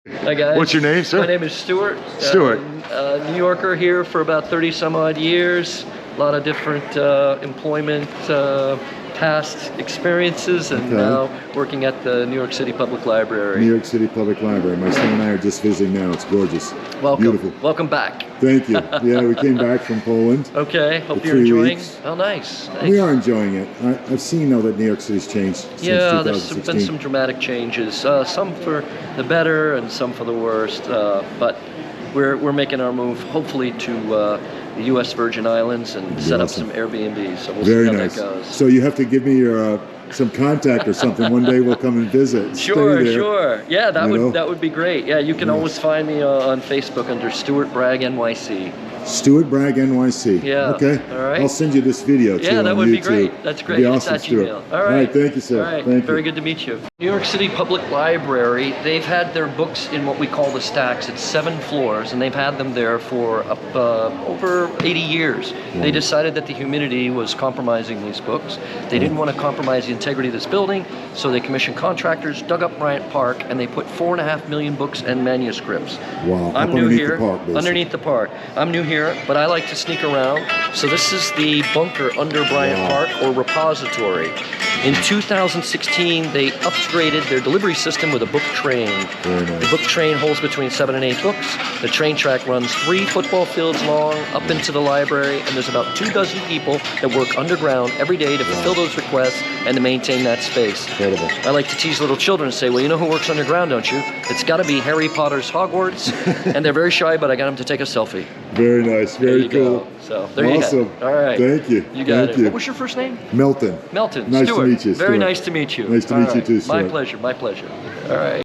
Hi guys. What's your name, sir? My name is Stewart. Stewart. New Yorker here for about 30 some odd years. A lot of different employment past experiences, and now working at the New York City Public Library. New York City Public Library. My son and I are just visiting now. It's gorgeous. Welcome. Beautiful. Welcome back. Thank you. Yeah, we came back from Poland. Okay. Hope for you're 3 enjoying. weeks. Oh, nice. We are enjoying it. I've seen now that New York City's changed since Yeah, there's 2016. been some dramatic changes. Some for the better and some for the worst. But we're making our move, hopefully, to the U.S. Virgin Islands and set up some Airbnbs. So we'll see how that goes. So you have to give me your some contact or something. One day we'll come and visit. Sure, sure. Yeah, that would be great. Yeah, you can always find me on Facebook under Stewart Bragg NYC. Stewart Bragg NYC. Yeah. Okay. All right. I'll send you this video too. Yeah, that on would YouTube. be great. That's great. It'd be It's awesome, at Stewart. Gmail. All right. All right. Thank you, sir. All right. Thank Very you. good to meet you. New York City Public Library, they've had their books in what we call the stacks. It's 7 floors, and they've had them there for over 80 years. Wow. They decided that the humidity was compromising these books. They didn't want to compromise the integrity of this building, so they commissioned contractors, dug up Bryant Park, and they put 4.5 million books and manuscripts. Wow. I'm new here. The park, basically. Underneath the park. I'm new here, but I like to sneak around. So this is the bunker under Bryant Park, or repository. In 2016, they upgraded their delivery system with a book train. Very nice. The book train holds between 7 and 8 books. The train track runs 3 football fields long up into the library, and there's about 24 people that work underground every day to fulfill those requests and to maintain that space. Incredible. I like to tease little children and say, well, you know who works underground, don't you? It's got to be Harry Potter's Hogwarts. And they're very shy, but I got them to take a selfie. Very nice. Very cool. Go. So there you go. All right. Thank you. You got Thank it. you. What was your first name? Melton. Melton. Nice Stewart. to meet you, Very Stewart. nice to meet you. Nice to meet you too, Stewart. My pleasure. My pleasure. All right.